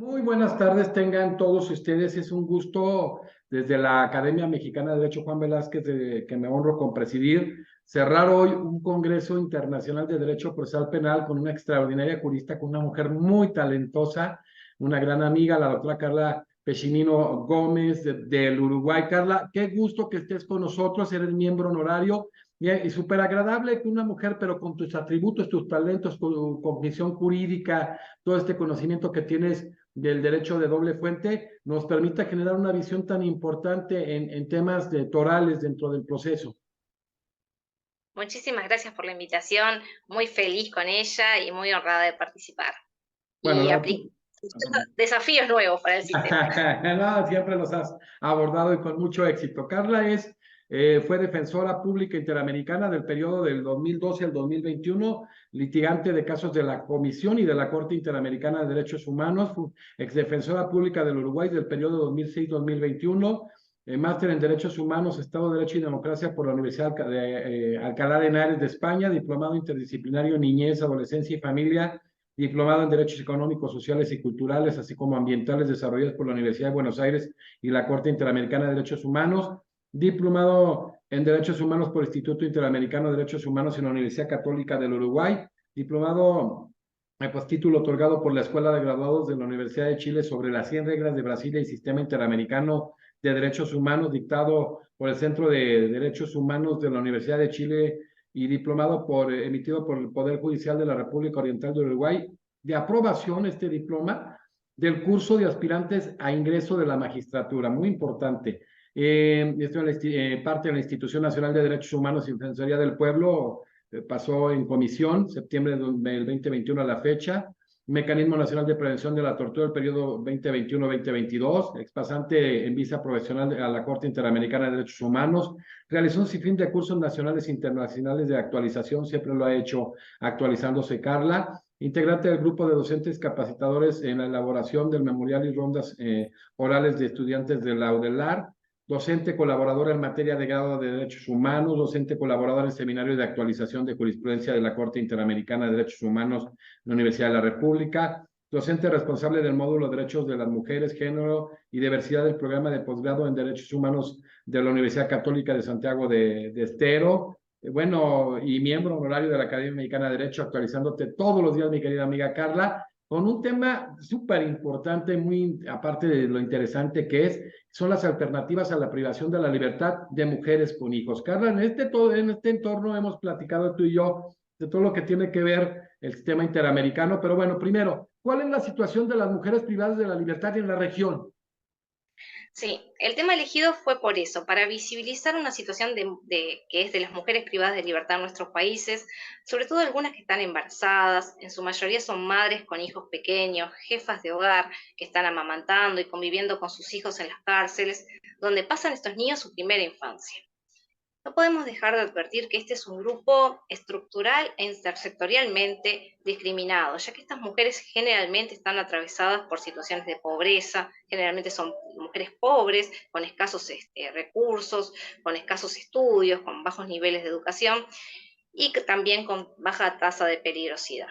Muy buenas tardes, tengan todos ustedes. Es un gusto desde la Academia Mexicana de Derecho Juan Velázquez, que me honro con presidir, cerrar hoy un Congreso Internacional de Derecho Procesal Penal con una extraordinaria jurista, con una mujer muy talentosa, una gran amiga, la doctora Carla Pechinino Gómez del Uruguay. Carla, qué gusto que estés con nosotros, eres miembro honorario y súper agradable que una mujer, pero con tus atributos, tus talentos, tu cognición jurídica, todo este conocimiento que tienes del derecho de doble fuente nos permita generar una visión tan importante en temas torales dentro del proceso. Muchísimas gracias por la invitación, muy feliz con ella y muy honrada de participar. Bueno, Y no, desafíos nuevos para el sistema. no, siempre los has abordado y con mucho éxito. Carla fue defensora pública interamericana del periodo del 2012 al 2021, litigante de casos de la Comisión y de la Corte Interamericana de Derechos Humanos, exdefensora pública del Uruguay del periodo 2006-2021, máster en Derechos Humanos, Estado de Derecho y Democracia por la Universidad de Alcalá de Henares de España, diplomado interdisciplinario en Niñez, Adolescencia y Familia, diplomado en Derechos Económicos, Sociales y Culturales, así como Ambientales, desarrollados por la Universidad de Buenos Aires y la Corte Interamericana de Derechos Humanos, diplomado en Derechos Humanos por Instituto Interamericano de Derechos Humanos en la Universidad Católica del Uruguay, diplomado, pues título otorgado por la Escuela de Graduados de la Universidad de Chile sobre las 100 reglas de Brasil y Sistema Interamericano de Derechos Humanos, dictado por el Centro de Derechos Humanos de la Universidad de Chile y diplomado emitido por el Poder Judicial de la República Oriental de Uruguay, de aprobación este diploma del curso de aspirantes a ingreso de la magistratura, muy importante. Esto es parte de la Institución Nacional de Derechos Humanos y Defensoría del Pueblo, pasó en comisión, septiembre del 2021 a la fecha. Mecanismo Nacional de Prevención de la Tortura del periodo 2021-2022, expasante en visa profesional a la Corte Interamericana de Derechos Humanos, realizó un sinfín de cursos nacionales e internacionales de actualización, siempre lo ha hecho actualizándose Carla, integrante del grupo de docentes capacitadores en la elaboración del memorial y rondas orales de estudiantes de la UDELAR, docente colaboradora en materia de grado de Derechos Humanos, docente colaborador en seminarios de actualización de jurisprudencia de la Corte Interamericana de Derechos Humanos en la Universidad de la República, docente responsable del módulo Derechos de las Mujeres, Género y Diversidad del programa de posgrado en Derechos Humanos de la Universidad Católica de Santiago de Estero, bueno, y miembro honorario de la Academia Mexicana de Derecho, actualizándote todos los días, mi querida amiga Carla, con un tema súper importante, muy aparte de lo interesante que son las alternativas a la privación de la libertad de mujeres con hijos. Carla, en este entorno hemos platicado tú y yo de todo lo que tiene que ver el sistema interamericano, pero bueno, primero, ¿cuál es la situación de las mujeres privadas de la libertad en la región? Sí, el tema elegido fue por eso, para visibilizar una situación que es de las mujeres privadas de libertad en nuestros países, sobre todo algunas que están embarazadas, en su mayoría son madres con hijos pequeños, jefas de hogar que están amamantando y conviviendo con sus hijos en las cárceles, donde pasan estos niños su primera infancia. No podemos dejar de advertir que este es un grupo estructural e intersectorialmente discriminado, ya que estas mujeres generalmente están atravesadas por situaciones de pobreza, generalmente son mujeres pobres, con escasos recursos, con escasos estudios, con bajos niveles de educación y también con baja tasa de peligrosidad.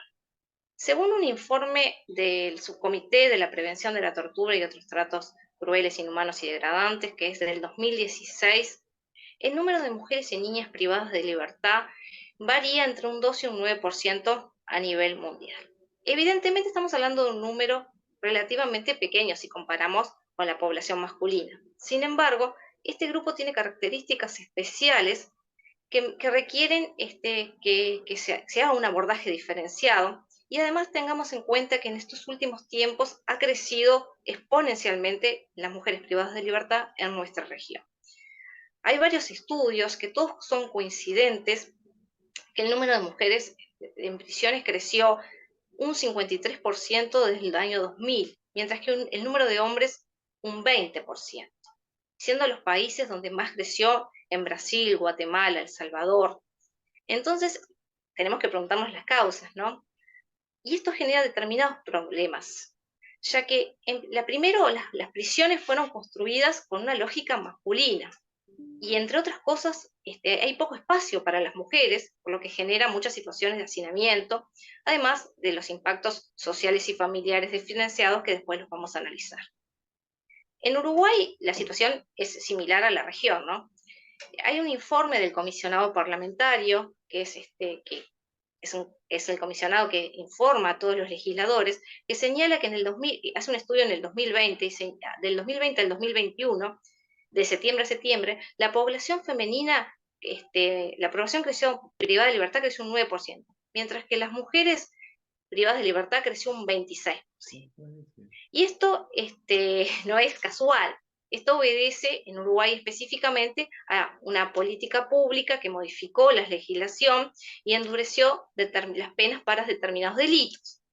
Según un informe del Subcomité de la Prevención de la Tortura y otros tratos crueles, inhumanos y degradantes, que es del 2016, el número de mujeres y niñas privadas de libertad varía entre un 2 y un 9% a nivel mundial. Evidentemente estamos hablando de un número relativamente pequeño si comparamos con la población masculina. Sin embargo, este grupo tiene características especiales que requieren que se haga un abordaje diferenciado y además tengamos en cuenta que en estos últimos tiempos ha crecido exponencialmente las mujeres privadas de libertad en nuestra región. Hay varios estudios que todos son coincidentes, que el número de mujeres en prisiones creció un 53% desde el año 2000, mientras que el número de hombres un 20%, siendo los países donde más creció en Brasil, Guatemala, El Salvador. Entonces, tenemos que preguntarnos las causas, ¿no? Y esto genera determinados problemas, ya que primero las prisiones fueron construidas con una lógica masculina, Y entre otras cosas, hay poco espacio para las mujeres, por lo que genera muchas situaciones de hacinamiento, además de los impactos sociales y familiares diferenciados que después los vamos a analizar. En Uruguay la situación es similar a la región, ¿no? Hay un informe del comisionado parlamentario, que es el comisionado que informa a todos los legisladores, que señala que hace un estudio en el 2020, del 2020 al 2021, de septiembre a septiembre, la población femenina, la población privada de libertad creció un 9%, mientras que las mujeres privadas de libertad creció un 26%. Y esto no es casual. Esto obedece en Uruguay específicamente a una política pública que modificó la legislación y endureció las penas para determinados delitos.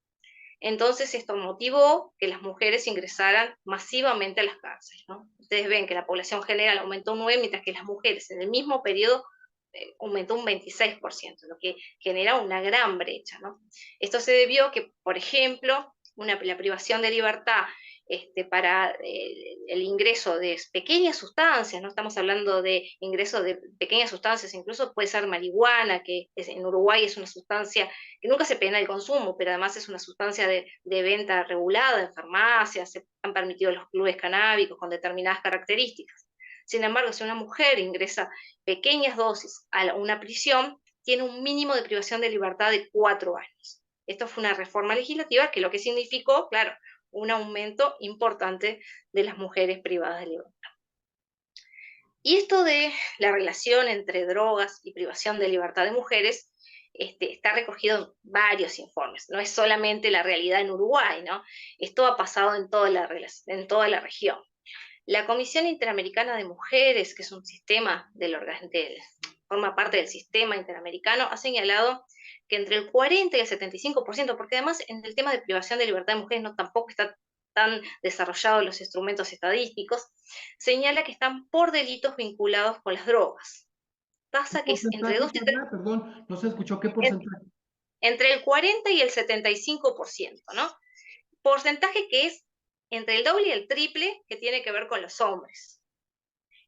Entonces esto motivó que las mujeres ingresaran masivamente a las cárceles, ¿no? Ustedes ven que la población general aumentó un 9%, mientras que las mujeres en el mismo periodo aumentó un 26%, lo que genera una gran brecha, ¿no? Esto se debió a que, por ejemplo, la privación de libertad para el ingreso de pequeñas sustancias, no estamos hablando de ingreso de pequeñas sustancias, incluso puede ser marihuana, que en Uruguay es una sustancia que nunca se pena el consumo, pero además es una sustancia de venta regulada en farmacias, se han permitido los clubes canábicos con determinadas características. Sin embargo, si una mujer ingresa pequeñas dosis a una prisión, tiene un mínimo de privación de libertad de 4 años. Esto fue una reforma legislativa que lo que significó, claro, un aumento importante de las mujeres privadas de libertad. Y esto de la relación entre drogas y privación de libertad de mujeres está recogido en varios informes, no es solamente la realidad en Uruguay, ¿no? Esto ha pasado en toda la región. La Comisión Interamericana de Mujeres, que es un sistema forma parte del sistema interamericano, ha señalado que entre el 40 y el 75%, porque además en el tema de privación de libertad de mujeres tampoco está tan desarrollados los instrumentos estadísticos, señala que están por delitos vinculados con las drogas. ¿Qué Pasa que es entre porcentaje, 2 y 3, Carla? Perdón, no se escuchó. ¿Qué porcentaje? entre el 40 y el 75%, ¿no? Porcentaje que es entre el doble y el triple que tiene que ver con los hombres.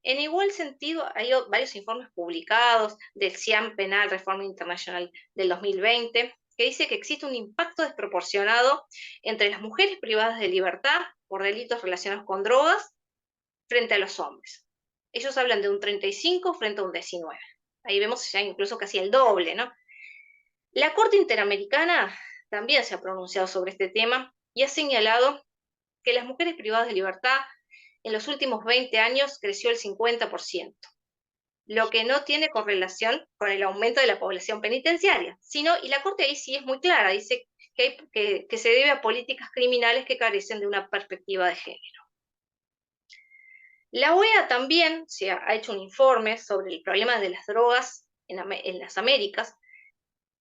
En igual sentido, hay varios informes publicados del CIAM Penal Reform International del 2020, que dice que existe un impacto desproporcionado entre las mujeres privadas de libertad por delitos relacionados con drogas frente a los hombres. Ellos hablan de un 35 frente a un 19. Ahí vemos ya incluso casi el doble, ¿no? La Corte Interamericana también se ha pronunciado sobre este tema y ha señalado que las mujeres privadas de libertad en los últimos 20 años creció el 50%, lo que no tiene correlación con el aumento de la población penitenciaria, y la Corte ahí sí es muy clara, dice que se debe a políticas criminales que carecen de una perspectiva de género. La OEA también ha hecho un informe sobre el problema de las drogas en las Américas,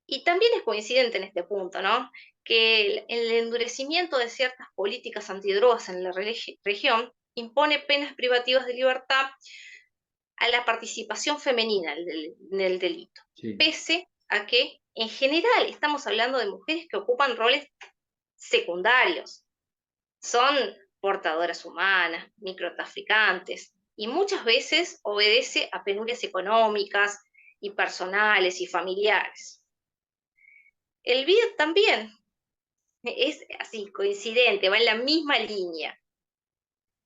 y también es coincidente en este punto, ¿no? Que el endurecimiento de ciertas políticas antidrogas en la región impone penas privativas de libertad a la participación femenina en el delito, Sí. pese a que en general estamos hablando de mujeres que ocupan roles secundarios, son portadoras humanas, microtraficantes, y muchas veces obedece a penurias económicas y personales y familiares. El BID también es así, coincidente, va en la misma línea.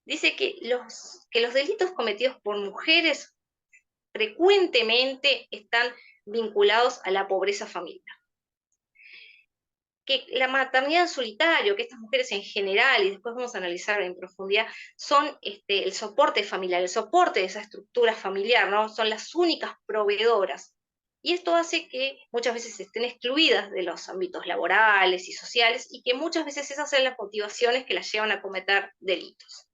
Dice que los delitos cometidos por mujeres frecuentemente están vinculados a la pobreza familiar. Que la maternidad en solitario, que estas mujeres en general, y después vamos a analizar en profundidad, son el soporte familiar, el soporte de esa estructura familiar, ¿no? Son las únicas proveedoras. Y esto hace que muchas veces estén excluidas de los ámbitos laborales y sociales, y que muchas veces esas sean las motivaciones que las llevan a cometer delitos.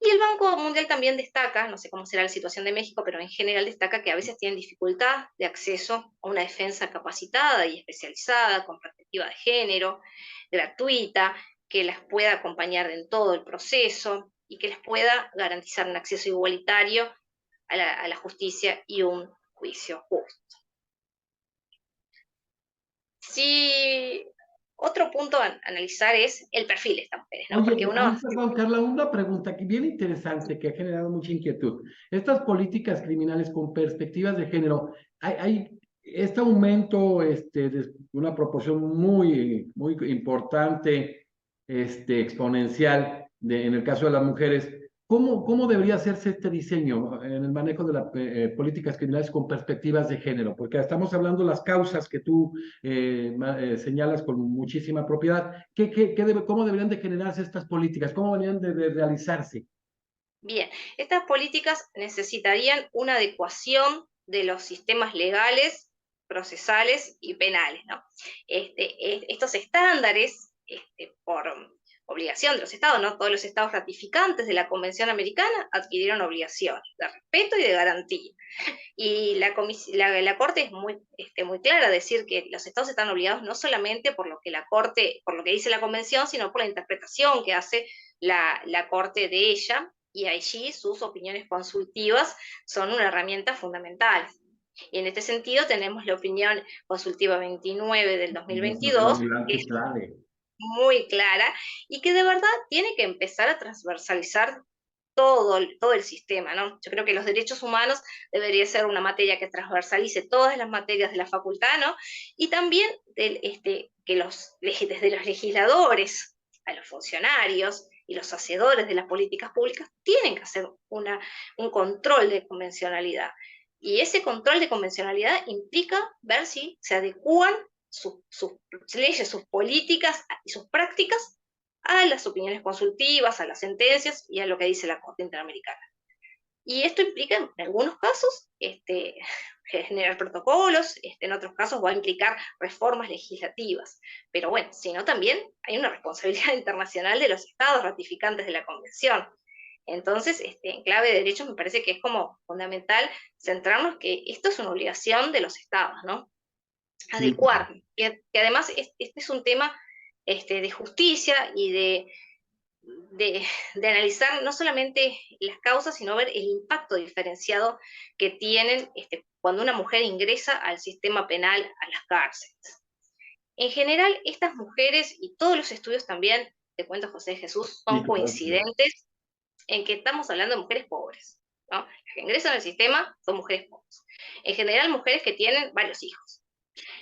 Y el Banco Mundial también destaca, no sé cómo será la situación de México, pero en general destaca que a veces tienen dificultad de acceso a una defensa capacitada y especializada, con perspectiva de género, gratuita, que las pueda acompañar en todo el proceso y que les pueda garantizar un acceso igualitario a la justicia y un juicio justo. Si Otro punto a analizar es el perfil de estas mujeres, ¿no? Porque Oye, uno, perdón, Carla, una pregunta que bien interesante que ha generado mucha inquietud. Estas políticas criminales con perspectivas de género, hay este aumento de una proporción muy importante, exponencial en el caso de las mujeres. ¿Cómo debería hacerse este diseño en el manejo de las políticas criminales con perspectivas de género? Porque estamos hablando de las causas que tú señalas con muchísima propiedad. ¿Cómo deberían de generarse estas políticas? ¿Cómo deberían de realizarse? bien, estas políticas necesitarían una adecuación de los sistemas legales, procesales y penales, ¿no? Estos estándares, por obligación de los estados, ¿no? Todos los estados ratificantes de la Convención Americana adquirieron obligaciones de respeto y de garantía. Y la Corte es muy clara, decir que los estados están obligados no solamente por lo que la Corte, por lo que dice la Convención, sino por la interpretación que hace la Corte de ella, y allí sus opiniones consultivas son una herramienta fundamental. Y en este sentido tenemos la opinión consultiva 29 del Es 2022, que relevante, es clave. muy clara y que de verdad tiene que empezar a transversalizar todo el sistema, ¿no? Yo creo que los derechos humanos debería ser una materia que transversalice todas las materias de la facultad, ¿no? Y también desde los legisladores a los funcionarios y los hacedores de las políticas públicas tienen que hacer un control de convencionalidad. Y ese control de convencionalidad implica ver si se adecúan sus leyes, sus políticas y sus prácticas a las opiniones consultivas, a las sentencias y a lo que dice la Corte Interamericana. Y esto implica, en algunos casos, generar protocolos, en otros casos va a implicar reformas legislativas. Pero bueno, sino también hay una responsabilidad internacional de los estados ratificantes de la Convención. Entonces, en clave de derechos me parece que es como fundamental centrarnos que esto es una obligación de los estados, ¿no? Sí, Adecuar. Que además este es un tema de justicia y de analizar no solamente las causas, sino ver el impacto diferenciado que tienen cuando una mujer ingresa al sistema penal, a las cárceles. En general, estas mujeres, y todos los estudios también, te cuento José Jesús, sí, son totalmente. coincidentes en que estamos hablando de mujeres pobres, ¿no? Las que ingresan al sistema son mujeres pobres. En general, mujeres que tienen varios hijos.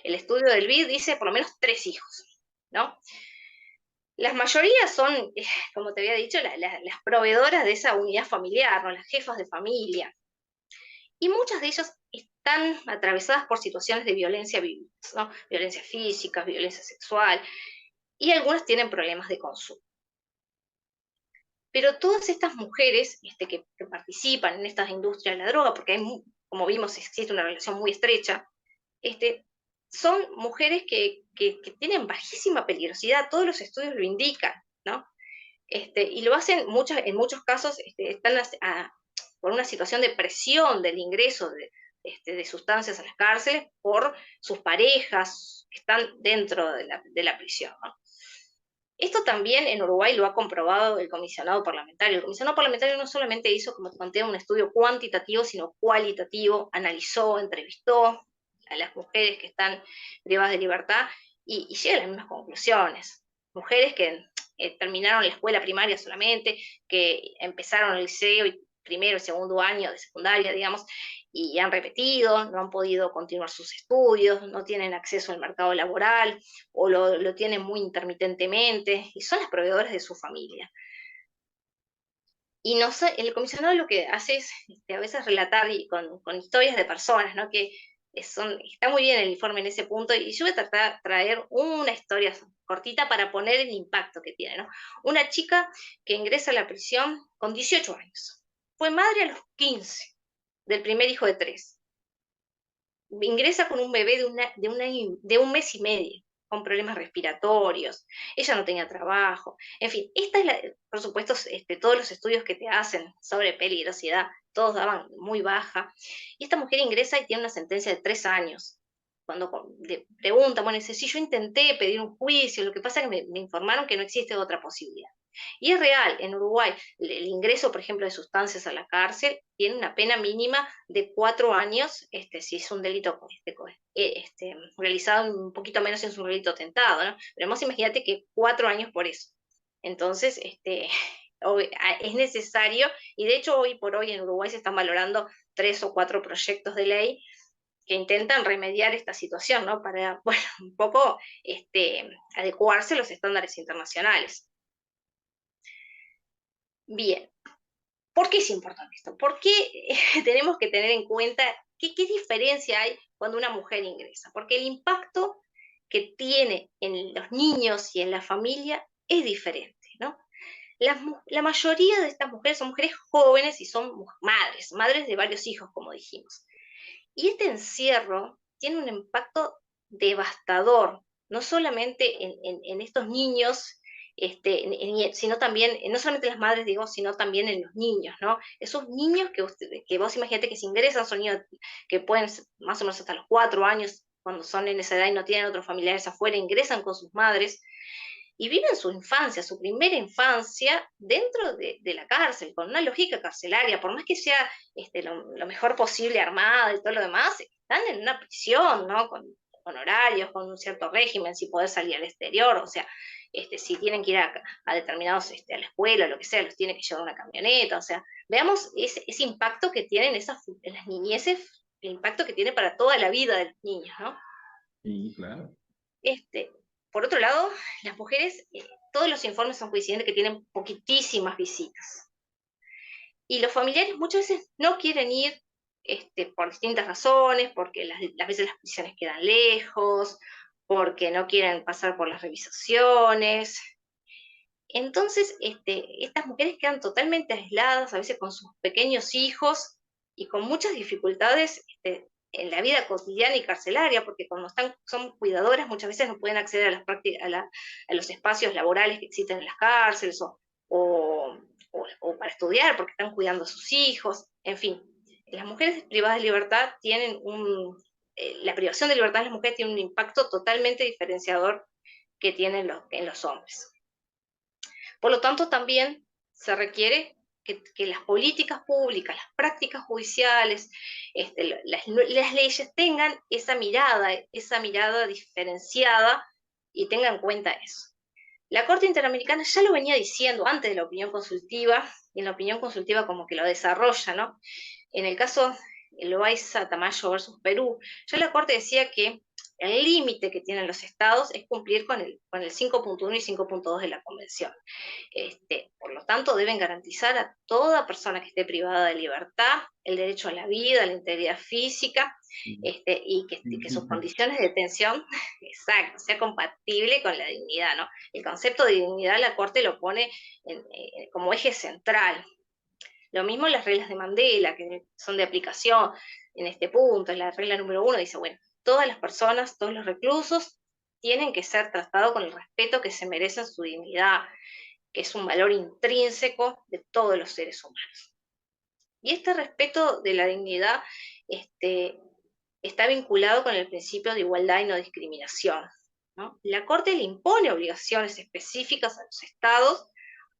El estudio del BID dice por lo menos 3 hijos, ¿no? Las mayorías son, como te había dicho, las proveedoras de esa unidad familiar, ¿no? Las jefas de familia. Y muchas de ellas están atravesadas por situaciones de violencia vividas, ¿no? Violencia física, violencia sexual, y algunas tienen problemas de consumo. Pero todas estas mujeres que participan en estas industrias de la droga, porque como vimos existe una relación muy estrecha, son mujeres que tienen bajísima peligrosidad, todos los estudios lo indican, ¿no? Y lo hacen en muchos casos, están por una situación de presión del ingreso de sustancias a las cárceles por sus parejas que están dentro de la prisión, ¿no? Esto también en Uruguay lo ha comprobado el comisionado parlamentario. El comisionado parlamentario no solamente hizo, como te conté, un estudio cuantitativo, sino cualitativo, analizó, entrevistó a las mujeres que están privadas de libertad y llega a las mismas conclusiones. Mujeres que terminaron la escuela primaria solamente, que empezaron el liceo y primero y segundo año de secundaria, digamos, y han repetido, no han podido continuar sus estudios, no tienen acceso al mercado laboral o lo tienen muy intermitentemente y son las proveedoras de su familia. Y no sé, el comisionado lo que hace es a veces relatar con historias de personas, ¿no? Que está muy bien el informe en ese punto, y yo voy a tratar de traer una historia cortita para poner el impacto que tiene, ¿no? Una chica que ingresa a la prisión con 18 años. Fue madre a los 15 del primer hijo de 3. Ingresa con un bebé de un mes y medio, con problemas respiratorios, ella no tenía trabajo, en fin, por supuesto, todos los estudios que te hacen sobre peligrosidad, todos daban muy baja, y esta mujer ingresa y tiene una sentencia de 3 años. Cuando pregunta, bueno, dice, sí, yo intenté pedir un juicio, lo que pasa es que me informaron que no existe otra posibilidad. Y es real, en Uruguay, el ingreso, por ejemplo, de sustancias a la cárcel tiene una pena mínima de 4 años, si es un delito realizado un poquito menos si es un delito tentado, ¿no? Pero vos imagínate que 4 años por eso. Entonces, es necesario, y de hecho hoy por hoy en Uruguay se están valorando 3 o 4 proyectos de ley que intentan remediar esta situación, ¿no? Para, bueno, un poco adecuarse a los estándares internacionales. Bien, ¿por qué es importante esto? ¿Por qué tenemos que tener en cuenta qué diferencia hay cuando una mujer ingresa? Porque el impacto que tiene en los niños y en la familia es diferente, ¿no? La mayoría de estas mujeres son mujeres jóvenes y son madres de varios hijos, como dijimos. Y este encierro tiene un impacto devastador, no solamente en estos niños, sino también, no solamente en las madres, digo, sino también en los niños, ¿no? Esos niños que vos imagínate que se ingresan, son niños que pueden ser más o menos hasta los 4 años, cuando son en esa edad y no tienen otros familiares afuera, ingresan con sus madres, y viven su infancia, su primera infancia, dentro de la cárcel, con una lógica carcelaria, por más que sea lo mejor posible armada y todo lo demás, están en una prisión, ¿no? Con horarios, con un cierto régimen, si poder salir al exterior, o sea, si tienen que ir a determinados, a la escuela, lo que sea, los tiene que llevar una camioneta, o sea, veamos ese impacto que tienen en las niñeces, el impacto que tiene para toda la vida de los niños, ¿no? Sí, claro. Este, por otro lado, las mujeres, todos los informes son coincidentes que tienen poquitísimas visitas. Y los familiares muchas veces no quieren ir por distintas razones, porque las veces las prisiones quedan lejos, porque no quieren pasar por las revisaciones. Entonces, estas mujeres quedan totalmente aisladas, a veces con sus pequeños hijos y con muchas dificultades en la vida cotidiana y carcelaria, porque cuando son cuidadoras muchas veces no pueden acceder a, a los espacios laborales que existen en las cárceles o para estudiar porque están cuidando a sus hijos, en fin. Las mujeres privadas de libertad la privación de libertad de las mujeres tiene un impacto totalmente diferenciador que tienen en los hombres. Por lo tanto, también se requiere que las políticas públicas, las prácticas judiciales, las leyes tengan esa mirada diferenciada y tengan en cuenta eso. La Corte Interamericana ya lo venía diciendo antes de la opinión consultiva, y en la opinión consultiva como que lo desarrolla, ¿no? En el caso Loaiza Tamayo versus Perú, ya la Corte decía que el límite que tienen los estados es cumplir con el 5.1 y 5.2 de la Convención. Por lo tanto, deben garantizar a toda persona que esté privada de libertad el derecho a la vida, a la integridad física, y que sus condiciones de detención, exacto, sea compatible con la dignidad, ¿no? El concepto de dignidad la Corte lo pone como eje central. Lo mismo las reglas de Mandela, que son de aplicación en este punto. La regla número 1 dice, bueno, todas las personas, todos los reclusos, tienen que ser tratados con el respeto que se merecen su dignidad, que es un valor intrínseco de todos los seres humanos. Y este respeto de la dignidad está vinculado con el principio de igualdad y no discriminación, ¿no? La Corte le impone obligaciones específicas a los estados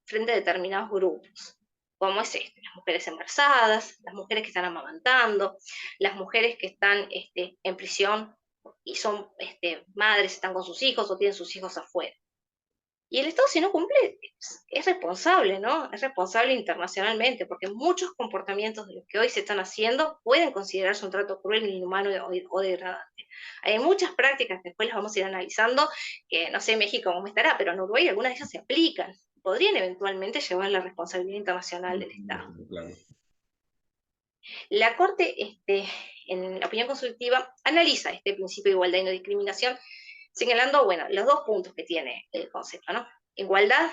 frente a determinados grupos, como es las mujeres embarazadas, las mujeres que están amamantando, las mujeres que están en prisión y son madres, están con sus hijos o tienen sus hijos afuera. Y el Estado, si no cumple, es responsable, ¿no? Es responsable internacionalmente, porque muchos comportamientos de los que hoy se están haciendo pueden considerarse un trato cruel, inhumano o degradante. Hay muchas prácticas que después las vamos a ir analizando, que no sé en México cómo estará, pero en Uruguay algunas de ellas se aplican. Podrían eventualmente llevar la responsabilidad internacional del Estado. Claro. La Corte, en la opinión consultiva, analiza este principio de igualdad y no discriminación, señalando, bueno, los 2 puntos que tiene el concepto, ¿no? Igualdad,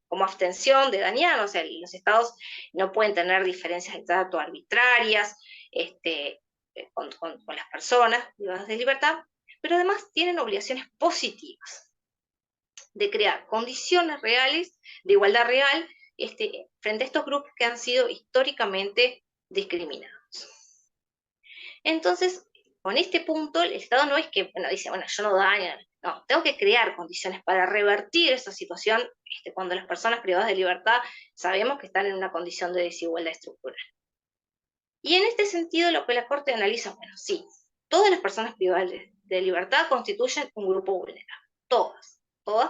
como abstención de dañar, o sea, los estados no pueden tener diferencias de trato arbitrarias con las personas privadas de libertad, pero además tienen obligaciones positivas de crear condiciones reales, de igualdad real, frente a estos grupos que han sido históricamente discriminados. Entonces, con este punto, el Estado no es que, bueno, dice, bueno, yo no daño, No, tengo que crear condiciones para revertir esa situación cuando las personas privadas de libertad sabemos que están en una condición de desigualdad estructural. Y en este sentido, lo que la Corte analiza, bueno, sí, todas las personas privadas de libertad constituyen un grupo vulnerable. Todas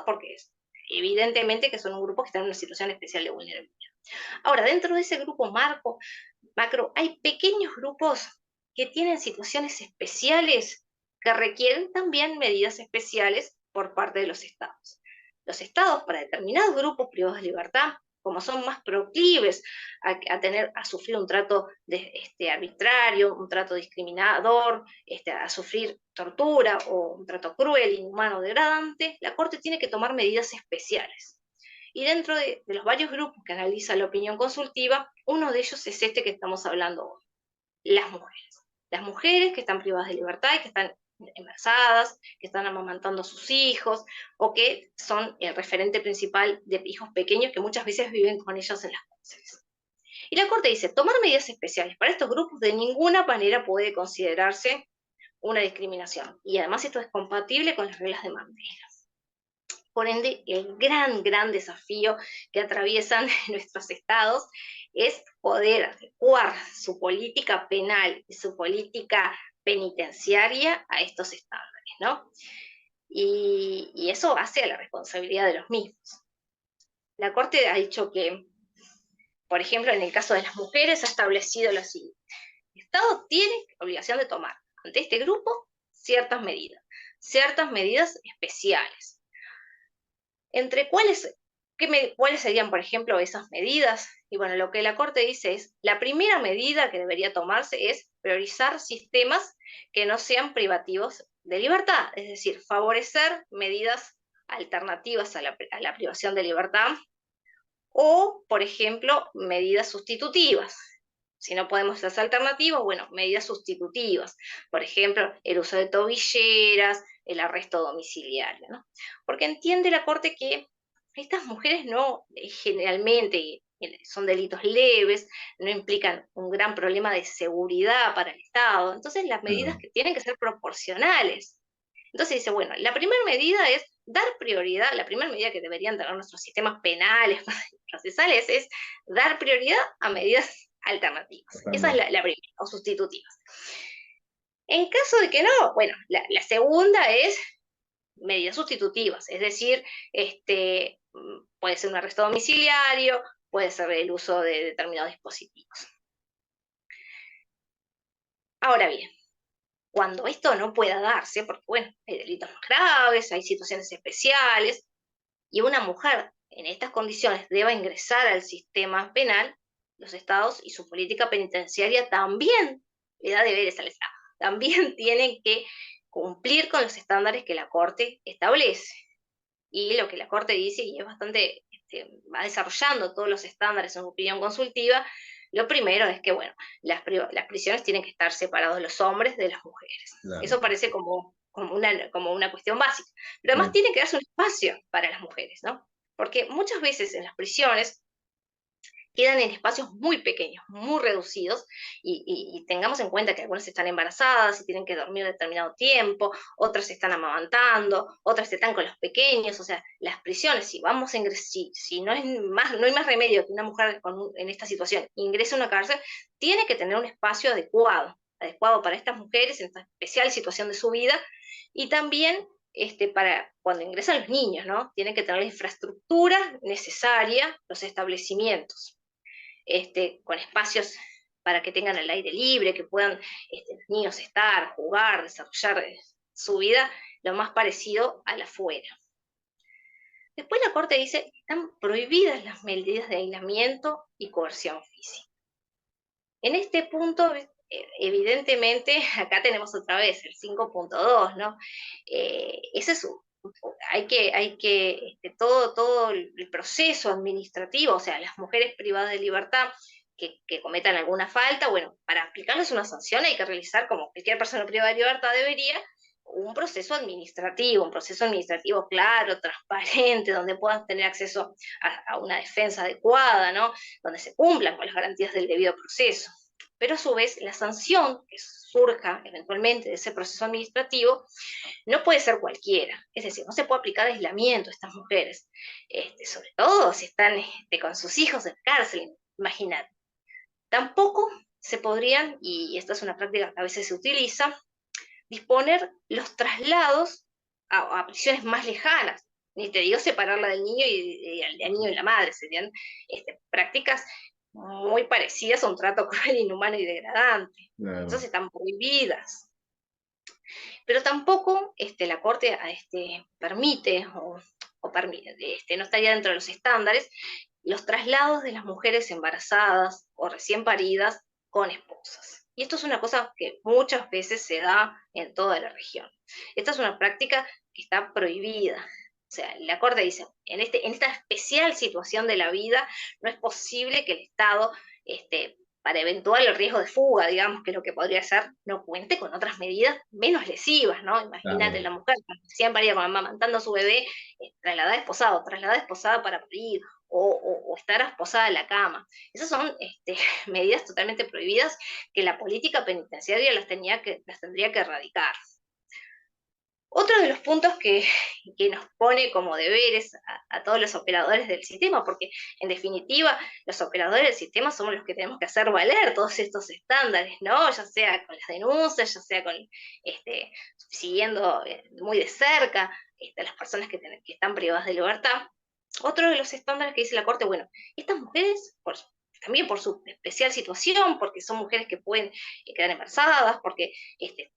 porque es evidentemente que son un grupo que está en una situación especial de vulnerabilidad. Ahora, dentro de ese grupo macro, hay pequeños grupos que tienen situaciones especiales que requieren también medidas especiales por parte de los estados. Los estados, para determinados grupos privados de libertad, como son más proclives a sufrir un trato arbitrario, un trato discriminador, a sufrir tortura o un trato cruel, inhumano, degradante, la Corte tiene que tomar medidas especiales. Y dentro de los varios grupos que analiza la opinión consultiva, uno de ellos es este que estamos hablando hoy, las mujeres. Las mujeres que están privadas de libertad y que están embarazadas, que están amamantando a sus hijos, o que son el referente principal de hijos pequeños que muchas veces viven con ellos en las cárceles. Y la Corte dice, tomar medidas especiales para estos grupos de ninguna manera puede considerarse una discriminación. Y además esto es compatible con las reglas de Mandela. Por ende, el gran desafío que atraviesan nuestros estados es poder adecuar su política penal y su política penitenciaria a estos estándares, ¿no? Y eso hace a la responsabilidad de los mismos. La Corte ha dicho que, por ejemplo, en el caso de las mujeres, ha establecido lo siguiente. El Estado tiene obligación de tomar ante este grupo ciertas medidas especiales. ¿Entre cuáles serían, por ejemplo, esas medidas? Y bueno, lo que la Corte dice es, la primera medida que debería tomarse es priorizar sistemas que no sean privativos de libertad, es decir, favorecer medidas alternativas a la privación de libertad o, por ejemplo, medidas sustitutivas. Si no podemos hacer alternativas, bueno, medidas sustitutivas. Por ejemplo, el uso de tobilleras, el arresto domiciliario, ¿no? Porque entiende la Corte que estas mujeres no generalmente son delitos leves, no implican un gran problema de seguridad para el Estado. Entonces, las medidas que tienen que ser proporcionales. Entonces dice, bueno, la primera medida es dar prioridad, la primera medida que deberían tener nuestros sistemas penales, procesales, es dar prioridad a medidas alternativas. Esa es la primera, o sustitutivas. En caso de que no, bueno, la segunda es medidas sustitutivas, es decir, puede ser un arresto domiciliario, puede ser el uso de determinados dispositivos. Ahora bien, cuando esto no pueda darse, porque bueno, hay delitos más graves, hay situaciones especiales, y una mujer en estas condiciones deba ingresar al sistema penal, los estados y su política penitenciaria también le da deberes al Estado, también tienen que cumplir con los estándares que la Corte establece. Y lo que la Corte dice, y es bastante, va desarrollando todos los estándares en su opinión consultiva, lo primero es que, bueno, las prisiones tienen que estar separados los hombres de las mujeres. Claro. Eso parece como una cuestión básica. Pero además tiene que darse un espacio para las mujeres, ¿no? Porque muchas veces en las prisiones quedan en espacios muy pequeños, muy reducidos, y tengamos en cuenta que algunas están embarazadas y tienen que dormir determinado tiempo, otras están amamantando, otras están con los pequeños, o sea, las prisiones, si vamos a ingresar, si no, no hay más remedio que una mujer en esta situación ingrese a una cárcel, tiene que tener un espacio adecuado para estas mujeres en esta especial situación de su vida, y también para cuando ingresan los niños, ¿no? Tienen que tener la infraestructura necesaria, los establecimientos. Con espacios para que tengan el aire libre, que puedan los niños estar, jugar, desarrollar su vida lo más parecido a la afuera. Después la Corte dice que están prohibidas las medidas de aislamiento y coerción física. En este punto, evidentemente, acá tenemos otra vez el 5.2, ¿no? Ese es todo el proceso administrativo, o sea, las mujeres privadas de libertad que cometan alguna falta, bueno, para aplicarles una sanción hay que realizar, como cualquier persona privada de libertad debería, un proceso administrativo claro, transparente, donde puedan tener acceso a una defensa adecuada, ¿no? Donde se cumplan con las garantías del debido proceso. pero a su vez la sanción que surja eventualmente de ese proceso administrativo no puede ser cualquiera, es decir, no se puede aplicar aislamiento a estas mujeres, sobre todo si están con sus hijos en cárcel, imagínate. Tampoco se podrían, y esta es una práctica que a veces se utiliza, disponer los traslados a prisiones más lejanas. Ni te digo separarla del niño y al niño y la madre, serían prácticas muy parecidas a un trato cruel, inhumano y degradante. Claro. Entonces están prohibidas. Pero tampoco la Corte permite no estaría dentro de los estándares los traslados de las mujeres embarazadas o recién paridas con esposas. Y esto es una cosa que muchas veces se da en toda la región. Esta es una práctica que está prohibida. O sea, la Corte dice, en esta especial situación de la vida, no es posible que el Estado para eventual riesgo de fuga, digamos, que es lo que podría ser, no cuente con otras medidas menos lesivas, ¿no? Imagínate la mujer recién parida con amamantando a su bebé, trasladada esposada para parir, o estar esposada en la cama. Esas son medidas totalmente prohibidas que la política penitenciaria las tendría que erradicar. Otro de los puntos que nos pone como deberes a todos los operadores del sistema, porque en definitiva los operadores del sistema somos los que tenemos que hacer valer todos estos estándares, ¿no? Ya sea con las denuncias, ya sea con siguiendo muy de cerca a las personas que están privadas de libertad. Otro de los estándares que dice la Corte, bueno, estas mujeres, también por su especial situación, porque son mujeres que pueden quedar embarazadas, porque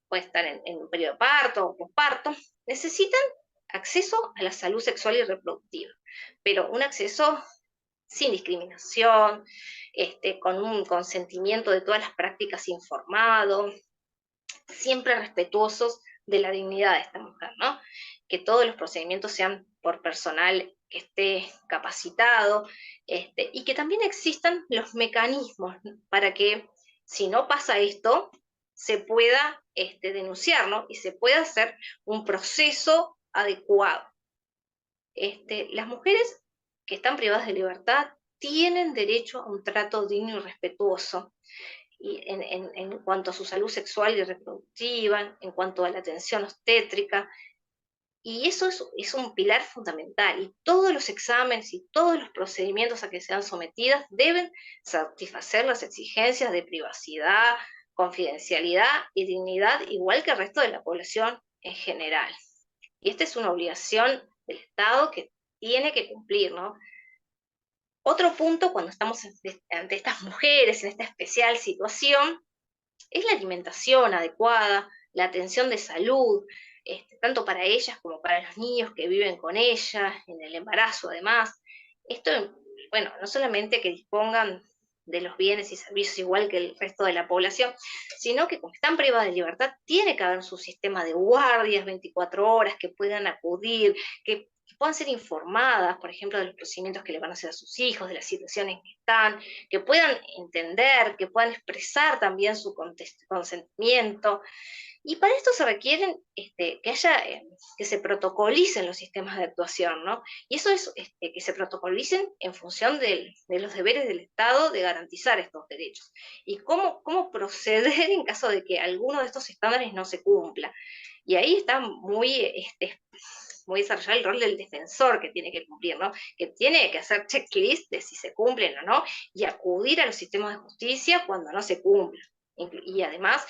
pueden estar en un periodo de parto o posparto, necesitan acceso a la salud sexual y reproductiva, pero un acceso sin discriminación, con un consentimiento de todas las prácticas informado, siempre respetuosos de la dignidad de esta mujer, ¿no? Que todos los procedimientos sean por personal que esté capacitado, y que también existan los mecanismos para que, si no pasa esto, se pueda denunciar, ¿no? Y se pueda hacer un proceso adecuado. Las mujeres que están privadas de libertad tienen derecho a un trato digno y respetuoso, y en cuanto a su salud sexual y reproductiva, en cuanto a la atención obstétrica, y eso es un pilar fundamental, y todos los exámenes y todos los procedimientos a que sean sometidas deben satisfacer las exigencias de privacidad, confidencialidad y dignidad, igual que el resto de la población en general. Y esta es una obligación del Estado que tiene que cumplir, ¿no? Otro punto cuando estamos ante estas mujeres en esta especial situación es la alimentación adecuada, la atención de salud, tanto para ellas como para los niños que viven con ellas, en el embarazo además. Esto, bueno, no solamente que dispongan de los bienes y servicios igual que el resto de la población, sino que como están privadas de libertad, tiene que haber su sistema de guardias 24 horas que puedan acudir, que puedan ser informadas, por ejemplo, de los procedimientos que le van a hacer a sus hijos, de las situaciones que están, que puedan entender, que puedan expresar también su consentimiento. Y para esto se requieren que se protocolicen los sistemas de actuación, ¿no? Y eso es que se protocolicen en función de los deberes del Estado de garantizar estos derechos. Y cómo proceder en caso de que alguno de estos estándares no se cumpla. Y ahí está muy desarrollado el rol del defensor que tiene que cumplir, ¿no? Que tiene que hacer checklist de si se cumplen o no y acudir a los sistemas de justicia cuando no se cumplan. Y además,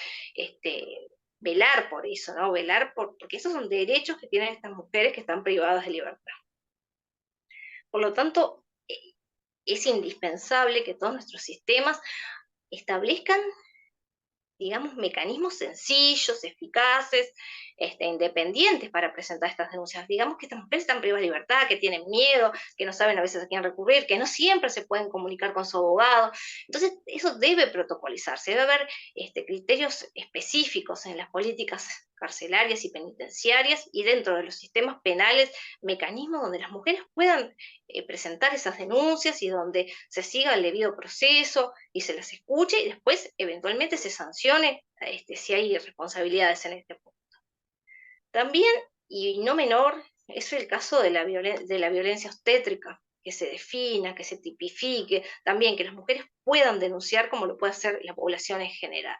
velar por eso, ¿no? Porque esos son derechos que tienen estas mujeres que están privadas de libertad. Por lo tanto, es indispensable que todos nuestros sistemas establezcan, digamos, mecanismos sencillos, eficaces, independientes para presentar estas denuncias. Digamos que estas mujeres están privadas de libertad, que tienen miedo, que no saben a veces a quién recurrir, que no siempre se pueden comunicar con su abogado. Entonces, eso debe protocolizarse, debe haber criterios específicos en las políticas carcelarias y penitenciarias y dentro de los sistemas penales, mecanismos donde las mujeres puedan presentar esas denuncias y donde se siga el debido proceso y se las escuche y después eventualmente se sancione si hay responsabilidades en este punto. También, y no menor, es el caso de la violencia obstétrica. que se defina, que se tipifique, también que las mujeres puedan denunciar como lo puede hacer la población en general.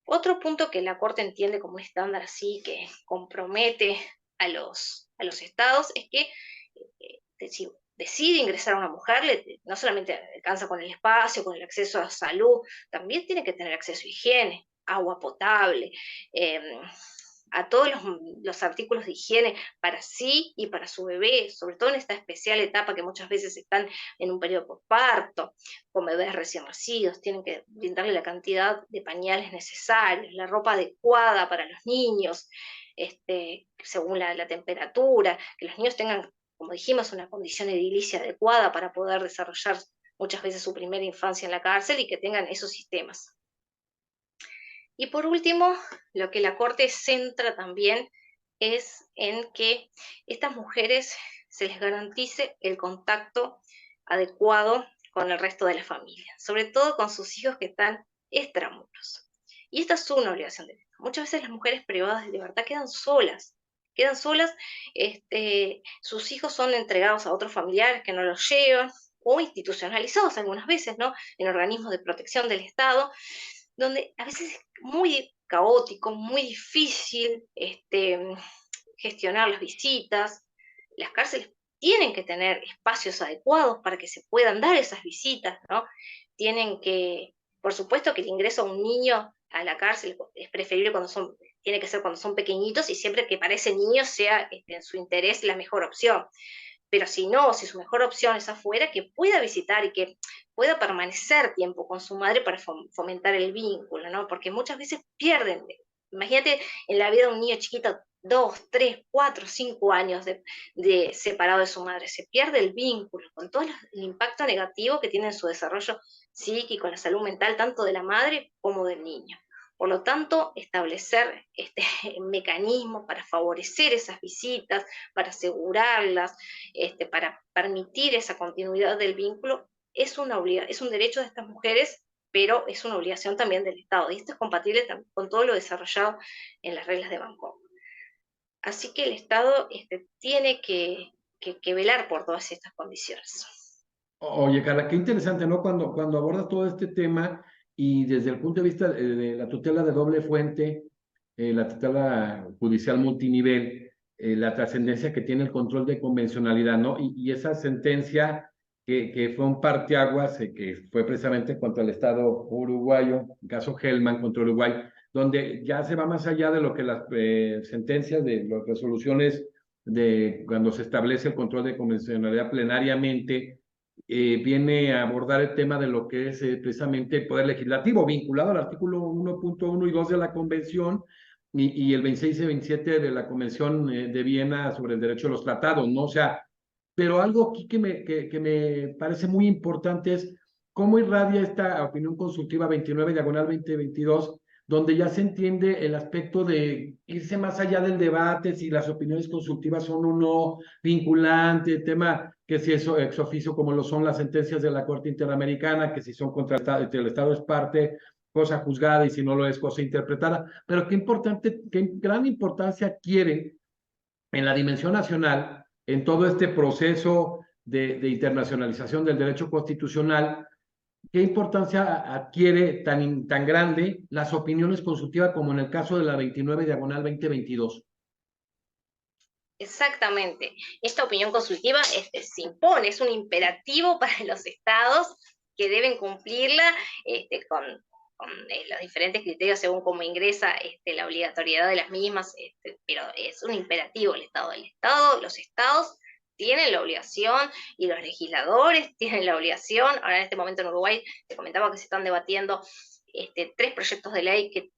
Otro punto que la Corte entiende como un estándar así que compromete a los estados es que si decide ingresar a una mujer, no solamente alcanza con el espacio, con el acceso a salud, también tiene que tener acceso a higiene, agua potable, eh, a todos los artículos de higiene para sí y para su bebé, sobre todo en esta especial etapa que muchas veces están en un periodo postparto, con bebés recién nacidos, tienen que brindarle la cantidad de pañales necesarios, la ropa adecuada para los niños, según la temperatura, que los niños tengan, como dijimos, una condición edilicia adecuada para poder desarrollar muchas veces su primera infancia en la cárcel y que tengan esos sistemas. Y por último, lo que la Corte centra también es en que estas mujeres se les garantice el contacto adecuado con el resto de la familia, sobre todo con sus hijos que están extramuros. Y esta es una obligación de Estado. Muchas veces las mujeres privadas de libertad quedan solas, sus hijos son entregados a otros familiares que no los llevan, o institucionalizados algunas veces, ¿no? En organismos de protección del Estado, donde a veces es muy caótico, muy difícil gestionar las visitas. Las cárceles tienen que tener espacios adecuados para que se puedan dar esas visitas, ¿no? Tienen que, por supuesto que el ingreso a un niño a la cárcel es preferible tiene que ser cuando son pequeñitos y siempre que para ese niño sea en su interés la mejor opción. Pero si no, si su mejor opción es afuera, que pueda visitar y que pueda permanecer tiempo con su madre para fomentar el vínculo, ¿no? Porque muchas veces pierden. Imagínate en la vida de un niño chiquito, 2, 3, 4, 5 años de separado de su madre, se pierde el vínculo, con todo el impacto negativo que tiene en su desarrollo psíquico, en la salud mental, tanto de la madre como del niño. Por lo tanto, establecer mecanismos para favorecer esas visitas, para asegurarlas, para permitir esa continuidad del vínculo, es un derecho de estas mujeres, pero es una obligación también del Estado. Y esto es compatible con todo lo desarrollado en las reglas de Bangkok. Así que el Estado tiene que velar por todas estas condiciones. Oye, Carla, qué interesante, ¿no? Cuando abordas todo este tema y desde el punto de vista de la tutela de doble fuente, la tutela judicial multinivel, la trascendencia que tiene el control de convencionalidad, ¿no? Y esa sentencia que fue un parteaguas, que fue precisamente contra el Estado uruguayo, el caso Hellman contra Uruguay, donde ya se va más allá de lo que las sentencias de las resoluciones de cuando se establece el control de convencionalidad plenariamente viene a abordar el tema de lo que es precisamente el Poder Legislativo, vinculado al artículo 1.1 y 2 de la Convención y el 26 y 27 de la Convención de Viena sobre el derecho a los tratados, ¿no? O sea, pero algo aquí que me parece muy importante es cómo irradia esta opinión consultiva 29/2022, donde ya se entiende el aspecto de irse más allá del debate, si las opiniones consultivas son o no vinculantes, tema que si es ex oficio como lo son las sentencias de la Corte Interamericana, que si son contra el Estado es parte, cosa juzgada y si no lo es, cosa interpretada. Pero qué importante, qué gran importancia adquiere en la dimensión nacional, en todo este proceso de internacionalización del derecho constitucional, qué importancia adquiere tan grande las opiniones consultivas como en el caso de la 29/2022. Exactamente. Esta opinión consultiva se impone, es un imperativo para los estados que deben cumplirla con los diferentes criterios según cómo ingresa la obligatoriedad de las mismas, pero es un imperativo el Estado. Los estados tienen la obligación y los legisladores tienen la obligación. Ahora en este momento en Uruguay te comentaba que se están debatiendo 3 proyectos de ley que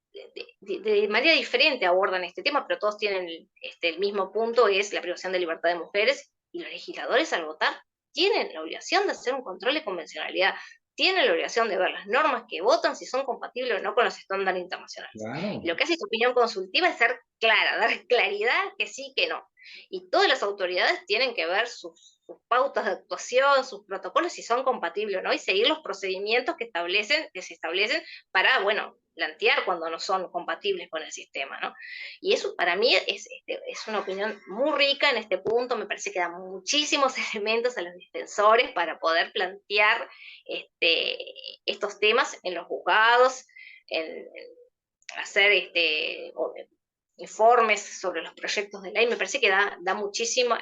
de manera diferente abordan este tema, pero todos tienen el mismo punto, es la privación de libertad de mujeres, y los legisladores al votar tienen la obligación de hacer un control de convencionalidad, tienen la obligación de ver las normas que votan si son compatibles o no con los estándares internacionales. Claro. Y lo que hace esta opinión consultiva es ser clara, dar claridad que sí, que no. Y todas las autoridades tienen que ver sus pautas de actuación, sus protocolos, si son compatibles o no, y seguir los procedimientos que se establecen para, bueno, plantear cuando no son compatibles con el sistema, ¿no? Y eso para mí es una opinión muy rica en este punto, me parece que da muchísimos elementos a los defensores para poder plantear estos temas en los juzgados, en hacer informes sobre los proyectos de ley, me parece que da muchísima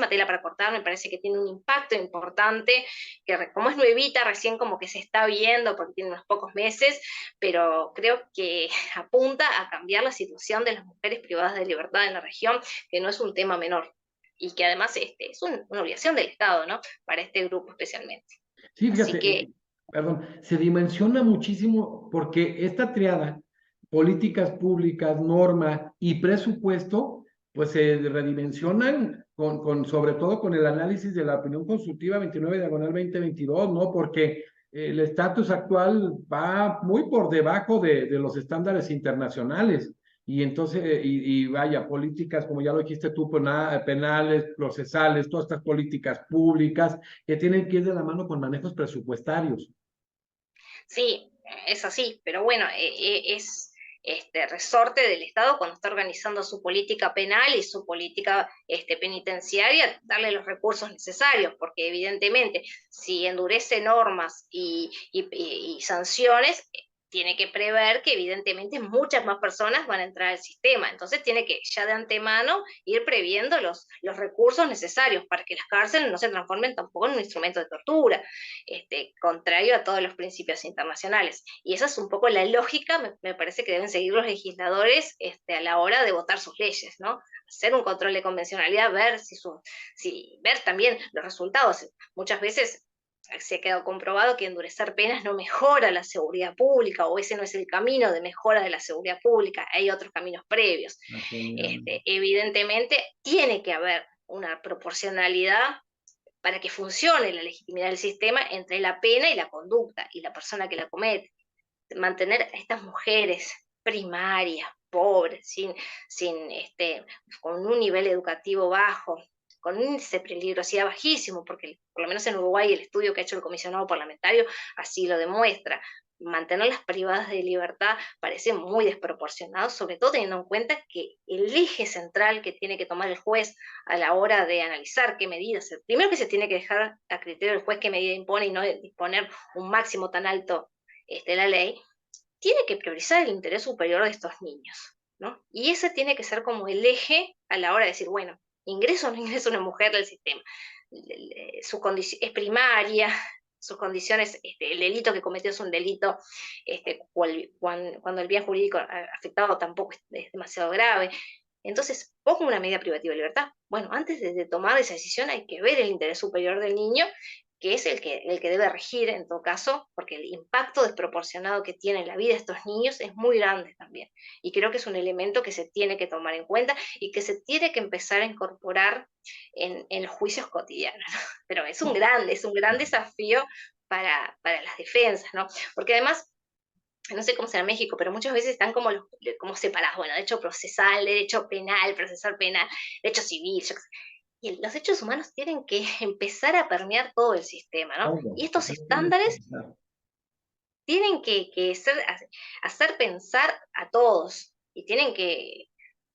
tela para cortar, me parece que tiene un impacto importante, que como es nuevita, recién como que se está viendo porque tiene unos pocos meses, pero creo que apunta a cambiar la situación de las mujeres privadas de libertad en la región, que no es un tema menor, y que además es una obligación del Estado, ¿no? Para este grupo especialmente. Sí, Así fíjate, que perdón, se dimensiona muchísimo porque esta triada, políticas públicas, norma y presupuesto, pues se redimensionan sobre todo con el análisis de la opinión consultiva 29/2022, ¿no? Porque el estatus actual va muy por debajo de los estándares internacionales. Y entonces, y vaya, políticas, como ya lo dijiste tú, penales, procesales, todas estas políticas públicas que tienen que ir de la mano con manejos presupuestarios. sí, es así, pero bueno, es resorte del Estado cuando está organizando su política penal y su política penitenciaria, darle los recursos necesarios, porque evidentemente si endurece normas y sanciones, tiene que prever que evidentemente muchas más personas van a entrar al sistema. Entonces tiene que ya de antemano ir previendo los recursos necesarios para que las cárceles no se transformen tampoco en un instrumento de tortura, contrario a todos los principios internacionales. Y esa es un poco la lógica, me parece que deben seguir los legisladores a la hora de votar sus leyes, ¿no? Hacer un control de convencionalidad, ver ver también los resultados. Muchas veces se ha quedado comprobado que endurecer penas no mejora la seguridad pública, o ese no es el camino de mejora de la seguridad pública, hay otros caminos previos. Evidentemente tiene que haber una proporcionalidad para que funcione la legitimidad del sistema entre la pena y la conducta y la persona que la comete. Mantener a estas mujeres primarias, pobres, con un nivel educativo bajo, con un índice de peligrosidad bajísimo, porque por lo menos en Uruguay el estudio que ha hecho el comisionado parlamentario así lo demuestra. Mantenerlas privadas de libertad parece muy desproporcionado, sobre todo teniendo en cuenta que el eje central que tiene que tomar el juez a la hora de analizar qué medidas, primero que se tiene que dejar a criterio del juez qué medida impone y no disponer un máximo tan alto la ley, tiene que priorizar el interés superior de estos niños, ¿no? Y ese tiene que ser como el eje a la hora de decir, bueno, ingreso o no ingreso una mujer del sistema. Su condición es primaria, sus condiciones, el delito que cometió es un delito, cuando el bien jurídico afectado tampoco es demasiado grave. Entonces, pongo una medida privativa de libertad. Bueno, antes de tomar esa decisión hay que ver el interés superior del niño, que es el que debe regir en todo caso, porque el impacto desproporcionado que tiene en la vida de estos niños es muy grande también. Y creo que es un elemento que se tiene que tomar en cuenta y que se tiene que empezar a incorporar en los juicios cotidianos, ¿no? Pero es un gran desafío para las defensas, ¿no? Porque además, no sé cómo será en México, pero muchas veces están como separados, bueno, derecho procesal, derecho penal, procesal penal, derecho civil, y los derechos humanos tienen que empezar a permear todo el sistema, ¿no? Todo, Y estos totalmente. estándares tienen que hacer pensar a todos, y tienen que,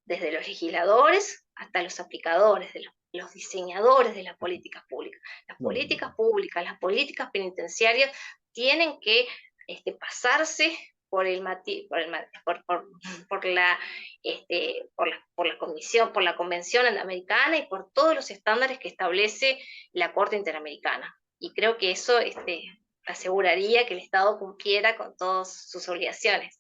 desde los legisladores hasta los aplicadores, los diseñadores de las políticas públicas. Las No. políticas públicas, las políticas penitenciarias tienen que pasarse por el por la comisión, por la Convención Americana y por todos los estándares que establece la Corte Interamericana. Y creo que eso aseguraría que el Estado cumpliera con todas sus obligaciones.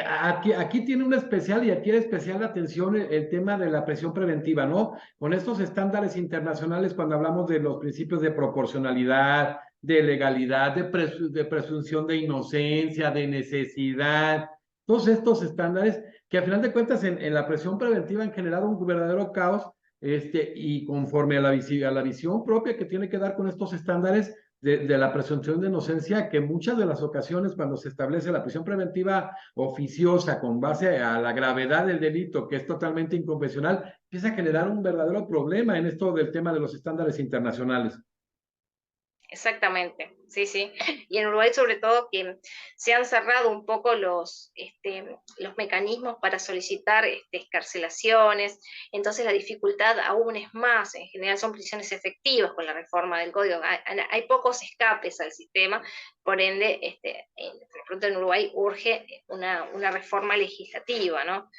Aquí tiene una especial y aquí especial atención el tema de la presión preventiva, ¿no? Con estos estándares internacionales, cuando hablamos de los principios de proporcionalidad, de legalidad, de presunción de inocencia, de necesidad, todos estos estándares que a final de cuentas en la presión preventiva han generado un verdadero caos, y conforme a la visión propia que tiene que dar con estos estándares, de la presunción de inocencia, que muchas de las ocasiones cuando se establece la prisión preventiva oficiosa con base a la gravedad del delito, que es totalmente inconvencional, empieza a generar un verdadero problema en esto del tema de los estándares internacionales. Exactamente, sí, sí. Y en Uruguay sobre todo que se han cerrado un poco los mecanismos para solicitar excarcelaciones, entonces la dificultad aún es más, en general son prisiones efectivas con la reforma del código, hay pocos escapes al sistema, por ende, por ejemplo, en Uruguay urge una reforma legislativa, ¿no?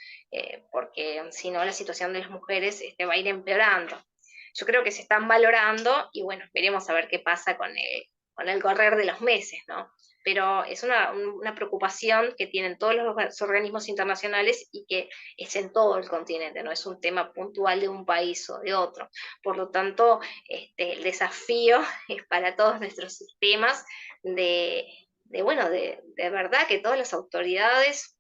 Porque si no la situación de las mujeres va a ir empeorando. Yo creo que se están valorando y bueno, veremos a ver qué pasa con el correr de los meses, ¿no? Pero es una preocupación que tienen todos los organismos internacionales y que es en todo el continente, no es un tema puntual de un país o de otro. Por lo tanto, el desafío es para todos nuestros sistemas de verdad que todas las autoridades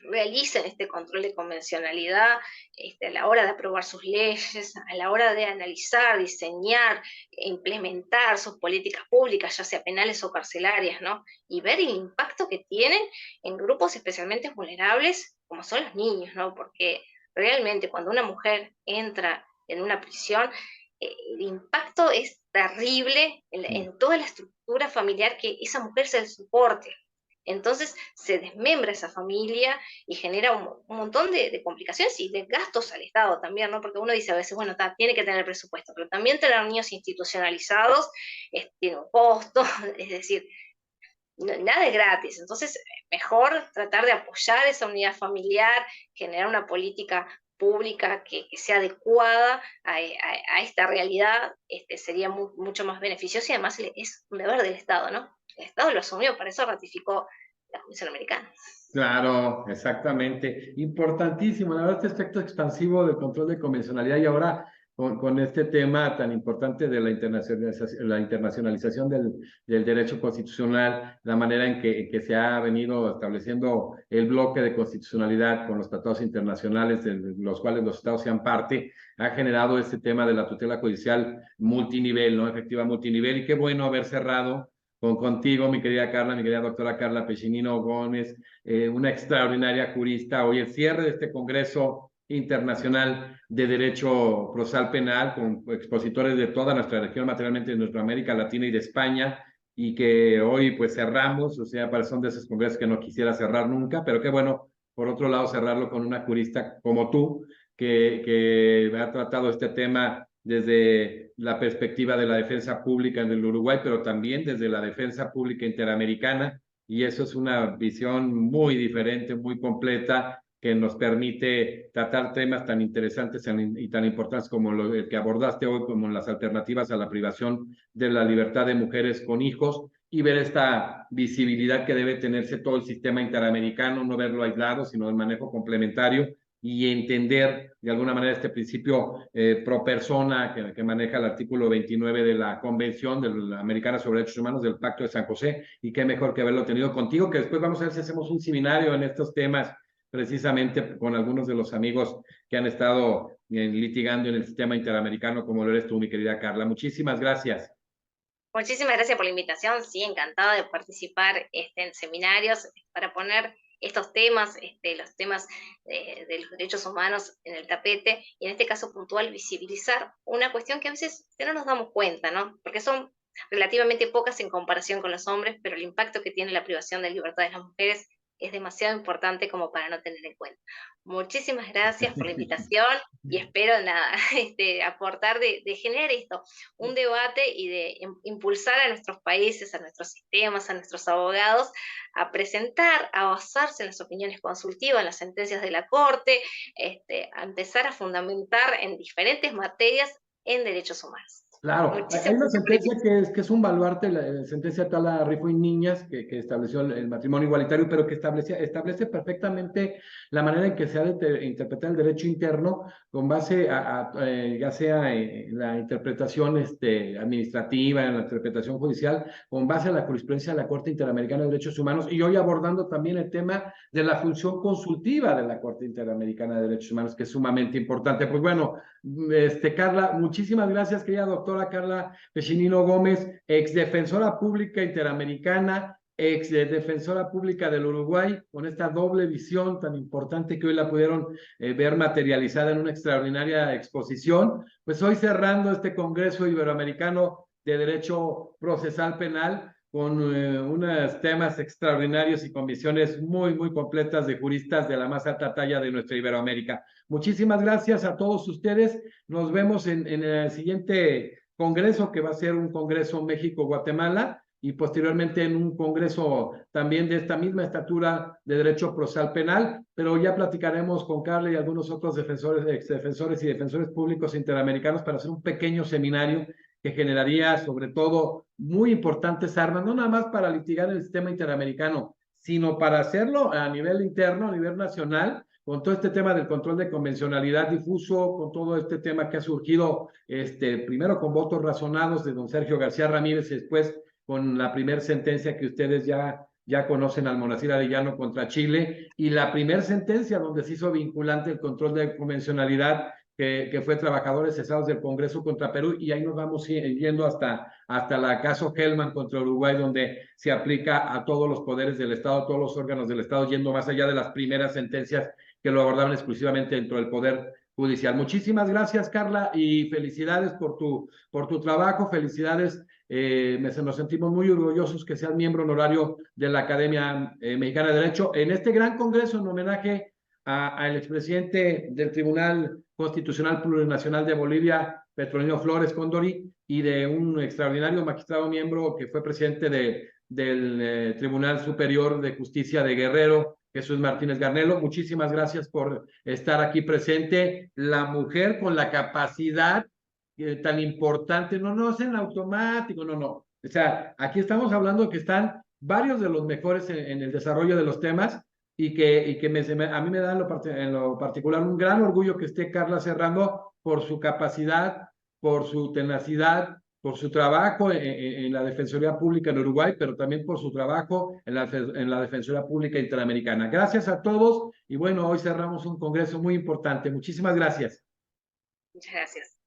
realicen este control de convencionalidad a la hora de aprobar sus leyes, a la hora de analizar, diseñar e implementar sus políticas públicas, ya sea penales o carcelarias, ¿no? Y ver el impacto que tienen en grupos especialmente vulnerables, como son los niños, ¿no? Porque realmente cuando una mujer entra en una prisión, el impacto es terrible en toda la estructura familiar que esa mujer se soporte. Entonces se desmembra esa familia y genera un montón de complicaciones y de gastos al Estado también, ¿no? Porque uno dice a veces, bueno, tiene que tener presupuesto, pero también tener niños institucionalizados tiene un costo, es decir, nada es gratis. Entonces, mejor tratar de apoyar esa unidad familiar, generar una política pública que sea adecuada a esta realidad, sería mucho más beneficioso y además es un deber del Estado, ¿no? El Estado lo asumió, para eso ratificó la Comisión Americana. Claro, exactamente. Importantísimo, la verdad, este aspecto expansivo del control de convencionalidad y ahora con este tema tan importante de la internacionalización del derecho constitucional, la manera en que se ha venido estableciendo el bloque de constitucionalidad con los tratados internacionales de los cuales los estados sean parte, ha generado este tema de la tutela judicial multinivel, ¿no? Efectiva multinivel, y qué bueno haber cerrado contigo, mi querida Carla, mi querida doctora Carla Pechinino Gómez, una extraordinaria jurista. Hoy el cierre de este Congreso Internacional de Derecho Procesal Penal con expositores de toda nuestra región, materialmente de nuestra América Latina y de España, y que hoy pues cerramos, o sea, son de esos congresos que no quisiera cerrar nunca, pero qué bueno, por otro lado, cerrarlo con una jurista como tú, que ha tratado este tema desde la perspectiva de la defensa pública en el Uruguay, pero también desde la defensa pública interamericana, y eso es una visión muy diferente, muy completa, que nos permite tratar temas tan interesantes y tan importantes como el que abordaste hoy, como las alternativas a la privación de la libertad de mujeres con hijos, y ver esta visibilidad que debe tenerse todo el sistema interamericano, no verlo aislado, sino el manejo complementario, y entender de alguna manera este principio pro persona que maneja el artículo 29 de la Convención de la Americana sobre Derechos Humanos del Pacto de San José, y qué mejor que haberlo tenido contigo, que después vamos a ver si hacemos un seminario en estos temas, precisamente con algunos de los amigos que han estado litigando en el sistema interamericano, como lo eres tú, mi querida Carla. Muchísimas gracias. Muchísimas gracias por la invitación, sí, encantada de participar en seminarios para poner estos temas, los temas de los derechos humanos en el tapete y en este caso puntual visibilizar una cuestión que a veces no nos damos cuenta, ¿no? Porque son relativamente pocas en comparación con los hombres, pero el impacto que tiene la privación de libertad de las mujeres es demasiado importante como para no tener en cuenta. Muchísimas gracias por la invitación y espero nada, aportar de generar esto, un debate y de impulsar a nuestros países, a nuestros sistemas, a nuestros abogados a presentar, a basarse en las opiniones consultivas, en las sentencias de la Corte, a empezar a fundamentar en diferentes materias en derechos humanos. Claro, hay Muchísimas una gracias por la sentencia invitación. que es un baluarte, la sentencia Tala Rifo y Niñas, que estableció el matrimonio igualitario, pero que establece perfectamente la manera en que se ha de interpretar el derecho interno con base ya sea en la interpretación administrativa, en la interpretación judicial, con base a la jurisprudencia de la Corte Interamericana de Derechos Humanos, y hoy abordando también el tema de la función consultiva de la Corte Interamericana de Derechos Humanos, que es sumamente importante. Pues bueno, Carla, muchísimas gracias, querida doctora. doctora Carla Pechinino Gómez, ex defensora pública interamericana, ex defensora pública del Uruguay, con esta doble visión tan importante que hoy la pudieron ver materializada en una extraordinaria exposición. Pues hoy cerrando este Congreso Iberoamericano de Derecho Procesal Penal, con unos temas extraordinarios y con visiones muy, muy completas de juristas de la más alta talla de nuestra Iberoamérica. Muchísimas gracias a todos ustedes. Nos vemos en el siguiente congreso, que va a ser un Congreso México-Guatemala, y posteriormente en un congreso también de esta misma estatura de derecho procesal penal, pero ya platicaremos con Carla y algunos otros defensores, exdefensores y defensores públicos interamericanos para hacer un pequeño seminario que generaría sobre todo muy importantes armas, no nada más para litigar el sistema interamericano, sino para hacerlo a nivel interno, a nivel nacional, con todo este tema del control de convencionalidad difuso, con todo este tema que ha surgido, primero con votos razonados de don Sergio García Ramírez y después con la primera sentencia que ustedes ya conocen, Almonacid Arellano contra Chile, y la primera sentencia donde se hizo vinculante el control de convencionalidad, que fue trabajadores cesados del Congreso contra Perú, y ahí nos vamos yendo hasta la caso Hellman contra Uruguay, donde se aplica a todos los poderes del Estado, a todos los órganos del Estado, yendo más allá de las primeras sentencias que lo abordaban exclusivamente dentro del Poder Judicial. Muchísimas gracias, Carla, y felicidades por tu trabajo, felicidades. Nos sentimos muy orgullosos que seas miembro honorario de la Academia Mexicana de Derecho en este gran congreso en homenaje al expresidente del Tribunal Constitucional Plurinacional de Bolivia, Petronio Flores Condori, y de un extraordinario magistrado miembro que fue presidente del Tribunal Superior de Justicia de Guerrero, Jesús Martínez Garnelo. Muchísimas gracias por estar aquí presente. La mujer con la capacidad tan importante, no es en automático, no. O sea, aquí estamos hablando que están varios de los mejores en el desarrollo de los temas, y que a mí me da en lo particular un gran orgullo que esté Carla Serrano por su capacidad, por su tenacidad, por su trabajo en la Defensoría Pública en Uruguay, pero también por su trabajo en la Defensoría Pública Interamericana. Gracias a todos, y bueno, hoy cerramos un congreso muy importante. Muchísimas gracias. Muchas gracias.